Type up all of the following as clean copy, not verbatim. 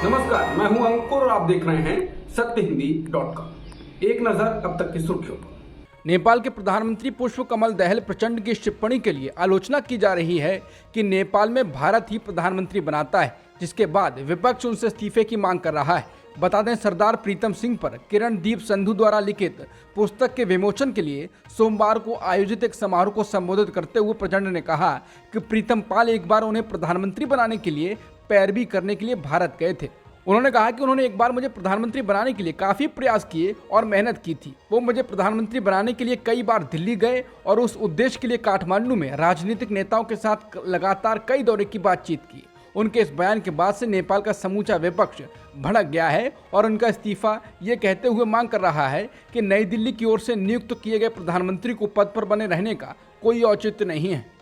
नमस्कार, मैं हूं अंकुर और आप देख रहे हैं सत्य हिंदी.com। एक नजर अब तक की सुर्खियों पर। नेपाल के प्रधानमंत्री पुष्प कमल दहल प्रचंड की टिप्पणी के लिए आलोचना की जा रही है कि नेपाल में भारत ही प्रधानमंत्री बनाता है, जिसके बाद विपक्ष उनसे इस्तीफे की मांग कर रहा है। बता दें, सरदार प्रीतम सिंह पर किरणदीप संधू द्वारा लिखित पुस्तक के विमोचन के लिए सोमवार को आयोजित एक समारोह को संबोधित करते हुए प्रचंड ने कहा कि प्रीतम पाल एक बार उन्हें प्रधानमंत्री बनाने के लिए पैरवी करने के लिए भारत गए थे। उन्होंने कहा कि उन्होंने एक बार मुझे प्रधानमंत्री बनाने के लिए काफी प्रयास किए और मेहनत की थी। वो मुझे प्रधानमंत्री बनाने के लिए कई बार दिल्ली गए और उस उद्देश्य के लिए काठमांडू में राजनीतिक नेताओं के साथ लगातार कई दौरे की बातचीत की। उनके इस बयान के बाद से नेपाल का समूचा विपक्ष भड़क गया है और उनका इस्तीफा ये कहते हुए मांग कर रहा है कि नई दिल्ली की ओर से नियुक्त किए गए प्रधानमंत्री को पद पर बने रहने का कोई औचित्य नहीं है।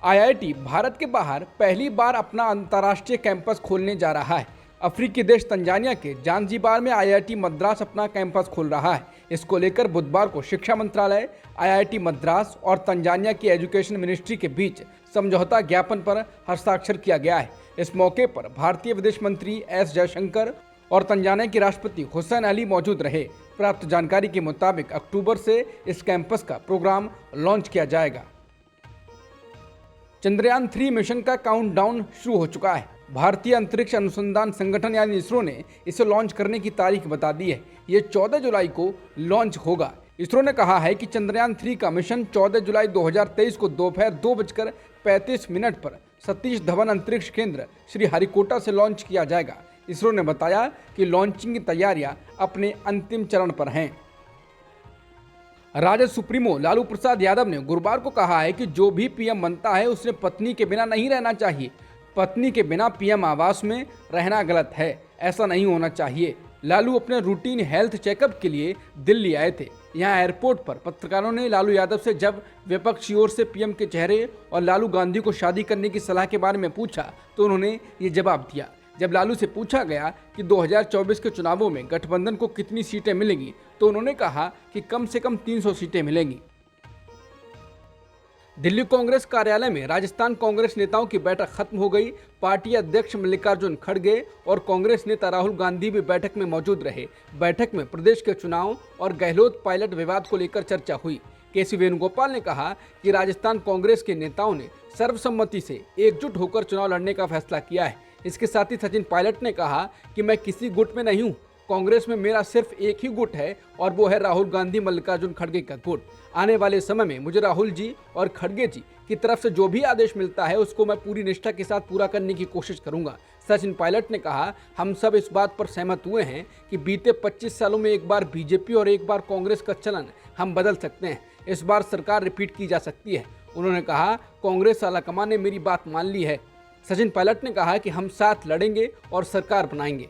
आईआईटी भारत के बाहर पहली बार अपना अंतर्राष्ट्रीय कैंपस खोलने जा रहा है। अफ्रीकी देश तंजानिया के जांजीबार में आईआईटी मद्रास अपना कैंपस खोल रहा है। इसको लेकर बुधवार को शिक्षा मंत्रालय, आईआईटी मद्रास और तंजानिया की एजुकेशन मिनिस्ट्री के बीच समझौता ज्ञापन पर हस्ताक्षर किया गया है। इस मौके पर भारतीय विदेश मंत्री एस जयशंकर और तंजानिया के राष्ट्रपति हुसैन अली मौजूद रहे। प्राप्त जानकारी के मुताबिक अक्टूबर से इस कैंपस का प्रोग्राम लॉन्च किया जाएगा। चंद्रयान 3 मिशन का काउंटडाउन शुरू हो चुका है। भारतीय अंतरिक्ष अनुसंधान संगठन यानी इसरो ने इसे लॉन्च करने की तारीख बता दी है। ये 14 जुलाई को लॉन्च होगा। इसरो ने कहा है कि चंद्रयान 3 का मिशन 14 जुलाई 2023 को दोपहर 2:35 पर सतीश धवन अंतरिक्ष केंद्र श्रीहरिकोटा से लॉन्च किया जाएगा। इसरो ने बताया कि लॉन्चिंग की तैयारियां अपने अंतिम चरण पर हैं। राजद सुप्रीमो लालू प्रसाद यादव ने गुरुवार को कहा है कि जो भी पीएम बनता है उसने पत्नी के बिना नहीं रहना चाहिए। पत्नी के बिना पीएम आवास में रहना गलत है, ऐसा नहीं होना चाहिए। लालू अपने रूटीन हेल्थ चेकअप के लिए दिल्ली आए थे। यहां एयरपोर्ट पर पत्रकारों ने लालू यादव से जब विपक्ष की ओर से पीएम के चेहरे और लालू गांधी को शादी करने की सलाह के बारे में पूछा तो उन्होंने ये जवाब दिया। जब लालू से पूछा गया कि 2024 के चुनावों में गठबंधन को कितनी सीटें मिलेंगी तो उन्होंने कहा कि कम से कम 300 सीटें मिलेंगी। दिल्ली कांग्रेस कार्यालय में राजस्थान कांग्रेस नेताओं की बैठक खत्म हो गई। पार्टी अध्यक्ष मल्लिकार्जुन खड़गे और कांग्रेस नेता राहुल गांधी भी बैठक में मौजूद रहे। बैठक में प्रदेश के चुनाव और गहलोत पायलट विवाद को लेकर चर्चा हुई। केसी वेणुगोपाल ने कहा कि राजस्थान कांग्रेस के नेताओं ने सर्वसम्मति से एकजुट होकर चुनाव लड़ने का फैसला किया है। इसके साथ ही सचिन पायलट ने कहा कि मैं किसी गुट में नहीं हूं, कांग्रेस में मेरा सिर्फ एक ही गुट है और वो है राहुल गांधी मल्लिकार्जुन खड़गे का गुट। आने वाले समय में मुझे राहुल जी और खड़गे जी की तरफ से जो भी आदेश मिलता है उसको मैं पूरी निष्ठा के साथ पूरा करने की कोशिश करूंगा। सचिन पायलट ने कहा, हम सब इस बात पर सहमत हुए हैं कि बीते 25 सालों में एक बार बीजेपी और एक बार कांग्रेस का चलन हम बदल सकते हैं। इस बार सरकार रिपीट की जा सकती है। उन्होंने कहा, कांग्रेस आलाकमान ने मेरी बात मान ली है। सचिन पायलट ने कहा कि हम साथ लड़ेंगे और सरकार बनाएंगे।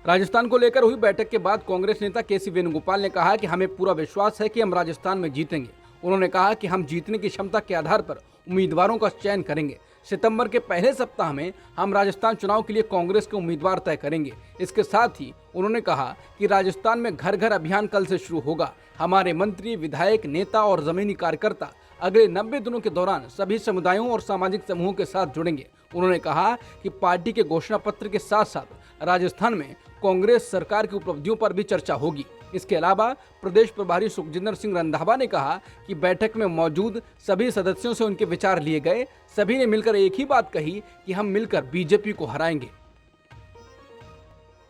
राजस्थान को लेकर हुई बैठक के बाद कांग्रेस नेता केसी वेणुगोपाल ने कहा कि हमें पूरा विश्वास है कि हम राजस्थान में जीतेंगे। उन्होंने कहा कि हम जीतने की क्षमता के आधार पर उम्मीदवारों का चयन करेंगे। सितंबर के पहले सप्ताह में हम राजस्थान चुनाव के लिए कांग्रेस के उम्मीदवार तय करेंगे। इसके साथ ही उन्होंने कहा कि राजस्थान में घर घर अभियान कल से शुरू होगा। हमारे मंत्री, विधायक, नेता और जमीनी कार्यकर्ता अगले 90 दिनों के दौरान सभी समुदायों और सामाजिक समूहों के साथ जुड़ेंगे। उन्होंने कहा कि पार्टी के घोषणा पत्र के साथ साथ राजस्थान में कांग्रेस सरकार की उपलब्धियों पर भी चर्चा होगी। इसके अलावा प्रदेश प्रभारी सुखजिंदर सिंह रंधावा ने कहा कि बैठक में मौजूद सभी सदस्यों से उनके विचार लिए गए। सभी ने मिलकर एक ही बात कही कि हम मिलकर बीजेपी को हराएंगे।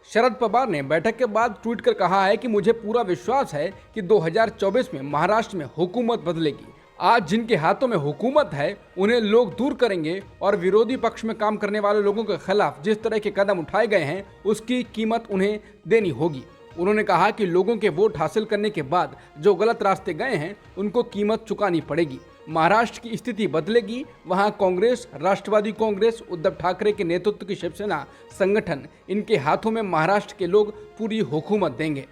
शरद पवार ने बैठक के बाद ट्वीट कर कहा है कि मुझे पूरा विश्वास है कि 2024 में महाराष्ट्र में हुकूमत बदलेगी। आज जिनके हाथों में हुकूमत है उन्हें लोग दूर करेंगे और विरोधी पक्ष में काम करने वाले लोगों के खिलाफ जिस तरह के कदम उठाए गए हैं उसकी कीमत उन्हें देनी होगी। उन्होंने कहा कि लोगों के वोट हासिल करने के बाद जो गलत रास्ते गए हैं उनको कीमत चुकानी पड़ेगी। महाराष्ट्र की स्थिति बदलेगी। वहां कांग्रेस, राष्ट्रवादी कांग्रेस, उद्धव ठाकरे के नेतृत्व की शिवसेना संगठन, इनके हाथों में महाराष्ट्र के लोग पूरी हुकूमत देंगे।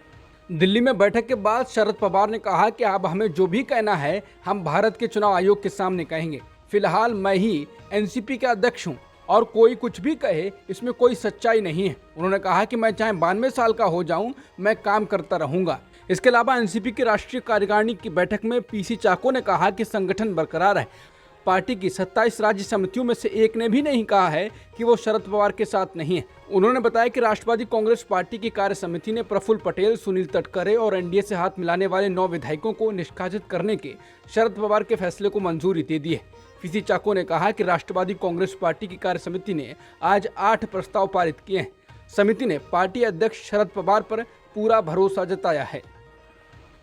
दिल्ली में बैठक के बाद शरद पवार ने कहा कि अब हमें जो भी कहना है हम भारत के चुनाव आयोग के सामने कहेंगे। फिलहाल मैं ही एनसीपी का अध्यक्ष हूं और कोई कुछ भी कहे इसमें कोई सच्चाई नहीं है। उन्होंने कहा कि मैं चाहे 92 साल का हो जाऊं, मैं काम करता रहूंगा। इसके अलावा एनसीपी की राष्ट्रीय कार्यकारिणी की बैठक में पीसी चाको ने कहा कि संगठन बरकरार है। पार्टी की 27 राज्य समितियों में से एक ने भी नहीं कहा है कि वो शरद पवार के साथ नहीं है। उन्होंने बताया कि राष्ट्रवादी कांग्रेस पार्टी की कार्य समिति ने प्रफुल्ल पटेल, सुनील तटकरे और एनडीए से हाथ मिलाने वाले 9 विधायकों को निष्कासित करने के शरद पवार के फैसले को मंजूरी दे दी है। पीसी चाको ने कहा कि राष्ट्रवादी कांग्रेस पार्टी की कार्य समिति ने आज 8 प्रस्ताव पारित किए हैं। समिति ने पार्टी अध्यक्ष शरद पवार पर पूरा भरोसा जताया है।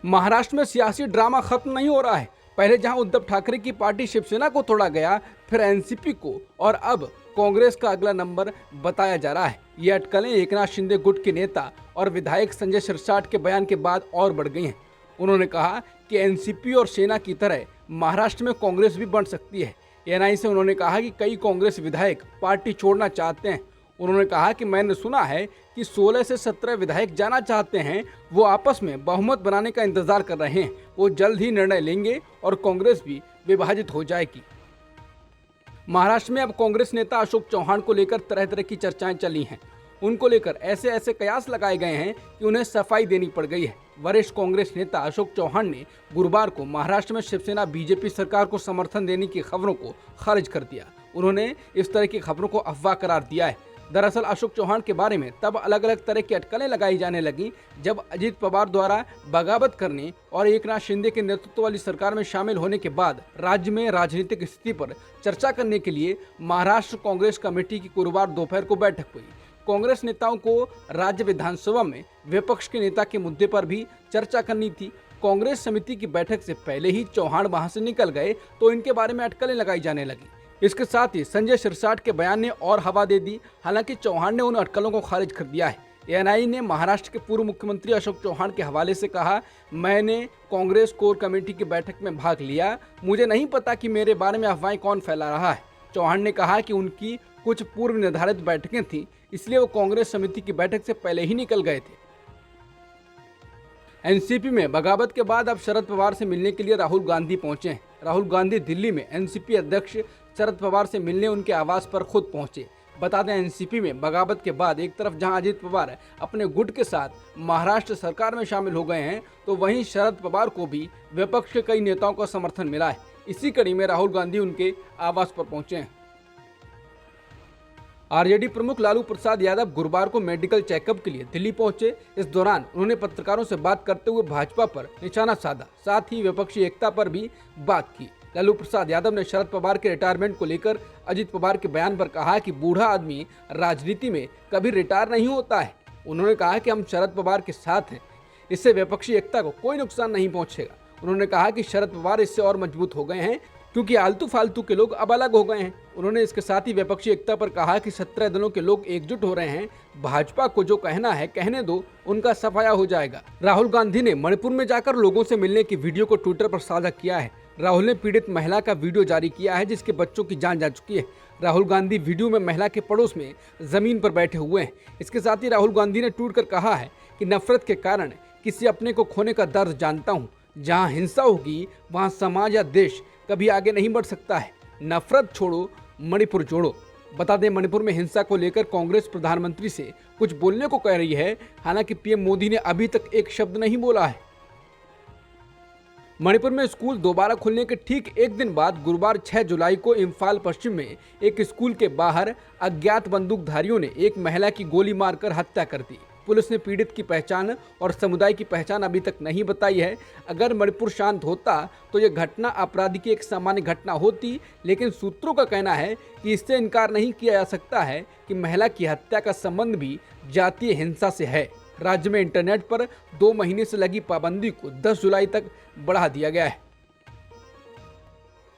महाराष्ट्र में सियासी ड्रामा खत्म नहीं हो रहा है। पहले जहां उद्धव ठाकरे की पार्टी शिवसेना को तोड़ा गया, फिर एनसीपी को और अब कांग्रेस का अगला नंबर बताया जा रहा है। ये अटकलें एकनाथ शिंदे गुट के नेता और विधायक संजय शिरसाट के बयान के बाद और बढ़ गई हैं। उन्होंने कहा कि एनसीपी और सेना की तरह महाराष्ट्र में कांग्रेस भी बन सकती है। एएनआई से उन्होंने कहा कि कई कांग्रेस विधायक पार्टी छोड़ना चाहते हैं। उन्होंने कहा कि मैंने सुना है कि 16 से 17 विधायक जाना चाहते हैं। वो आपस में बहुमत बनाने का इंतजार कर रहे हैं। वो जल्द ही निर्णय लेंगे और कांग्रेस भी विभाजित हो जाएगी। महाराष्ट्र में अब कांग्रेस नेता अशोक चौहान को लेकर तरह तरह की चर्चाएं चली हैं। उनको लेकर ऐसे कयास लगाए गए हैं कि उन्हें सफाई देनी पड़ गई है। वरिष्ठ कांग्रेस नेता अशोक चौहान ने गुरुवार को महाराष्ट्र में शिवसेना बीजेपी सरकार को समर्थन देने की खबरों को खारिज कर दिया। उन्होंने इस तरह की खबरों को अफवाह करार दिया है। दरअसल अशोक चौहान के बारे में तब अलग अलग तरह की अटकलें लगाई जाने लगी जब अजित पवार द्वारा बगावत करने और एकनाथ शिंदे के नेतृत्व वाली सरकार में शामिल होने के बाद राज्य में राजनीतिक स्थिति पर चर्चा करने के लिए महाराष्ट्र कांग्रेस कमेटी की गुरुवार दोपहर को बैठक हुई। कांग्रेस नेताओं को राज्य विधानसभा में विपक्ष के नेता के मुद्दे पर भी चर्चा करनी थी। कांग्रेस समिति की बैठक से पहले ही चौहान वहां से निकल गए तो इनके बारे में अटकलें लगाई जाने लगी। इसके साथ ही संजय शिरसाट के बयान ने और हवा दे दी। हालांकि चौहान ने उन अटकलों को खारिज कर दिया है। एएनआई ने महाराष्ट्र के पूर्व मुख्यमंत्री अशोक चौहान के हवाले से कहा, मैंने कांग्रेस कोर कमेटी की बैठक में भाग लिया। मुझे नहीं पता कि मेरे बारे में अफवाहें कौन फैला रहा है। चौहान ने कहा कि उनकी कुछ पूर्व निर्धारित बैठकें थीं, इसलिए वो कांग्रेस समिति की बैठक से पहले ही निकल गए थे। एनसीपी में बगावत के बाद अब शरद पवार से मिलने के लिए राहुल गांधी पहुंचे हैं। राहुल गांधी दिल्ली में एनसीपी अध्यक्ष शरद पवार से मिलने उनके आवास पर खुद पहुंचे। बता दें, एनसीपी में बगावत के बाद एक तरफ जहां अजित पवार अपने गुट के साथ महाराष्ट्र सरकार में शामिल हो गए हैं, तो वहीं शरद पवार को भी विपक्ष के कई नेताओं का समर्थन मिला है। इसी कड़ी में राहुल गांधी उनके आवास पर पहुंचे हैं। आरजेडी प्रमुख लालू प्रसाद यादव गुरुवार को मेडिकल चेकअप के लिए दिल्ली पहुंचे। इस दौरान उन्होंने पत्रकारों से बात करते हुए भाजपा पर निशाना साधा, साथ ही विपक्षी एकता पर भी बात की। लालू प्रसाद यादव ने शरद पवार के रिटायरमेंट को लेकर अजित पवार के बयान पर कहा कि बूढ़ा आदमी राजनीति में कभी रिटायर नहीं होता है। उन्होंने कहा कि हम शरद पवार के साथ हैं, इससे विपक्षी एकता को कोई नुकसान नहीं पहुंचेगा। उन्होंने कहा कि शरद पवार इससे और मजबूत हो गए हैं क्योंकि आलतू फालतू के लोग अब अलग हो गए हैं। उन्होंने इसके साथ ही विपक्षी एकता पर कहा कि 17 दलों के लोग एकजुट हो रहे हैं। भाजपा को जो कहना है कहने दो, उनका सफाया हो जाएगा। राहुल गांधी ने मणिपुर में जाकर लोगों से मिलने की वीडियो को ट्विटर पर साझा किया है। राहुल ने पीड़ित महिला का वीडियो जारी किया है जिसके बच्चों की जान जा चुकी है। राहुल गांधी वीडियो में महिला के पड़ोस में जमीन पर बैठे हुए हैं। इसके साथ ही राहुल गांधी ने ट्वीट कर कहा है कि नफरत के कारण किसी अपने को खोने का दर्द जानता हूँ। जहाँ हिंसा होगी वहाँ समाज या देश कभी आगे नहीं बढ़ सकता है। नफरत छोड़ो, मणिपुर जोड़ो। बता दें, मणिपुर में हिंसा को लेकर कांग्रेस प्रधानमंत्री से कुछ बोलने को कह रही है। हालांकि पीएम मोदी ने अभी तक एक शब्द नहीं बोला है। मणिपुर में स्कूल दोबारा खुलने के ठीक एक दिन बाद गुरुवार 6 जुलाई को इम्फाल पश्चिम में एक स्कूल के बाहर अज्ञात बंदूकधारियों ने एक महिला की गोली मारकर हत्या कर दी। पुलिस ने पीड़ित की पहचान और समुदाय की पहचान अभी तक नहीं बताई है। अगर मणिपुर शांत होता तो यह घटना अपराधी की एक सामान्य घटना होती, लेकिन सूत्रों का कहना है कि इससे इनकार नहीं किया जा सकता है कि महिला की हत्या का संबंध भी जातीय हिंसा से है। राज्य में इंटरनेट पर 2 महीने से लगी पाबंदी को 10 जुलाई तक बढ़ा दिया गया है।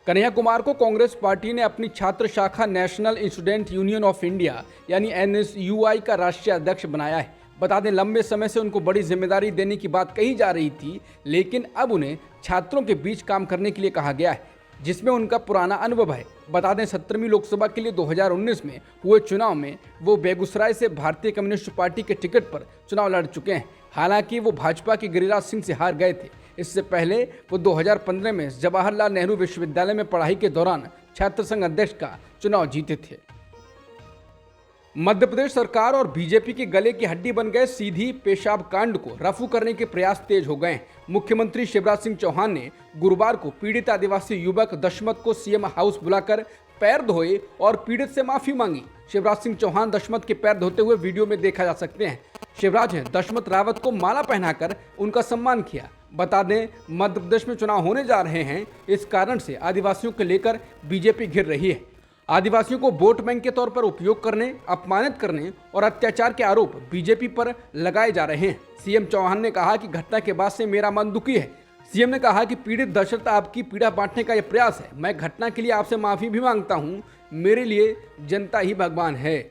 कन्हैया कुमार को कांग्रेस पार्टी ने अपनी छात्र शाखा national student union of India यानी NSUI का राष्ट्रीय अध्यक्ष बनाया है। बता दें, लंबे समय से उनको बड़ी जिम्मेदारी देने की बात कही जा रही थी, लेकिन अब उन्हें छात्रों के बीच काम करने के लिए कहा गया है, जिसमें उनका पुराना अनुभव है। बता दें, 17वीं लोकसभा के लिए 2019 में हुए चुनाव में वो बेगूसराय से भारतीय कम्युनिस्ट पार्टी के टिकट पर चुनाव लड़ चुके हैं। हालांकि वो भाजपा के गिरिराज सिंह से हार गए थे। इससे पहले वो 2015 में जवाहरलाल नेहरू विश्वविद्यालय में पढ़ाई के दौरान छात्र संघ अध्यक्ष का चुनाव जीते थे। मध्य प्रदेश सरकार और बीजेपी के गले की हड्डी बन गए सीधी पेशाब कांड को रफू करने के प्रयास तेज हो गए। मुख्यमंत्री शिवराज सिंह चौहान ने गुरुवार को पीड़ित आदिवासी युवक दशमत को सीएम हाउस बुलाकर पैर धोए और पीड़ित से माफी मांगी। शिवराज सिंह चौहान दशमत के पैर धोते हुए वीडियो में देखा जा सकते हैं। शिवराज ने दशमत रावत को माला पहनाकर उनका सम्मान किया। बता दें, मध्य प्रदेश में चुनाव होने जा रहे हैं, इस कारण से आदिवासियों को लेकर बीजेपी घिर रही है। आदिवासियों को वोट बैंक के तौर पर उपयोग करने, अपमानित करने और अत्याचार के आरोप बीजेपी पर लगाए जा रहे हैं। सीएम चौहान ने कहा कि घटना के बाद से मेरा मन दुखी है। सीएम ने कहा कि पीड़ित दशरथ आपकी पीड़ा बांटने का यह प्रयास है। मैं घटना के लिए आपसे माफी भी मांगता हूं। मेरे लिए जनता ही भगवान है।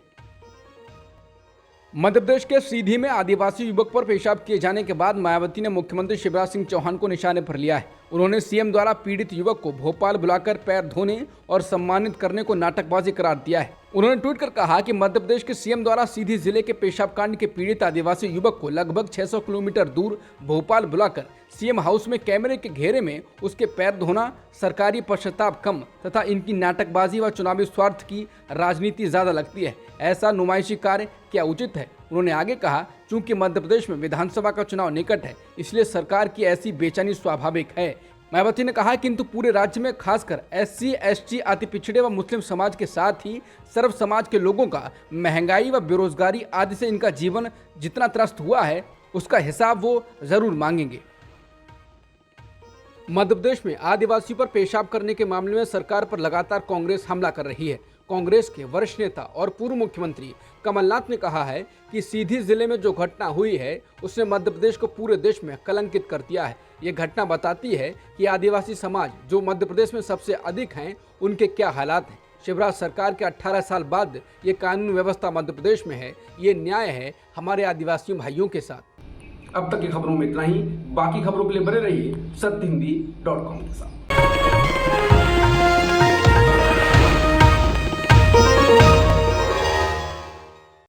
मध्य प्रदेश के सीधी में आदिवासी युवक पर पेशाब किए जाने के बाद मायावती ने मुख्यमंत्री शिवराज सिंह चौहान को निशाने पर लिया है। उन्होंने सीएम द्वारा पीड़ित युवक को भोपाल बुलाकर पैर धोने और सम्मानित करने को नाटकबाजी करार दिया है। उन्होंने ट्वीट कर कहा कि मध्य प्रदेश के सीएम द्वारा सीधी जिले के पेशाब कांड के पीड़ित आदिवासी युवक को लगभग 600 किलोमीटर दूर भोपाल बुलाकर सीएम हाउस में कैमरे के घेरे में उसके पैर धोना सरकारी पश्चाताप कम तथा इनकी नाटकबाजी व चुनावी स्वार्थ की राजनीति ज्यादा लगती है। ऐसा नुमाइशी कार्य क्या उचित है? उन्होंने आगे कहा, चूंकि मध्य प्रदेश में विधानसभा का चुनाव निकट है, इसलिए सरकार की ऐसी बेचैनी स्वाभाविक है। मायावती ने कहा, किंतु पूरे राज्य में खासकर SC, ST, अति पिछड़े व मुस्लिम समाज के साथ ही सर्व समाज के लोगों का महंगाई व बेरोजगारी आदि से इनका जीवन जितना त्रस्त हुआ है, उसका हिसाब वो जरूर मांगेंगे। मध्य प्रदेश में आदिवासियों पर पेशाब करने के मामले में सरकार पर लगातार कांग्रेस हमला कर रही है। कांग्रेस के वरिष्ठ नेता और पूर्व मुख्यमंत्री कमलनाथ ने कहा है कि सीधी जिले में जो घटना हुई है उसने मध्य प्रदेश को पूरे देश में कलंकित कर दिया है। ये घटना बताती है कि आदिवासी समाज जो मध्य प्रदेश में सबसे अधिक हैं, उनके क्या हालात हैं। शिवराज सरकार के 18 साल बाद ये कानून व्यवस्था मध्य प्रदेश में है। ये न्याय है हमारे आदिवासी भाइयों के साथ। अब तक की खबरों में इतना ही। बाकी खबरों के लिए बने रहिए सत्यहिंदी.com के साथ।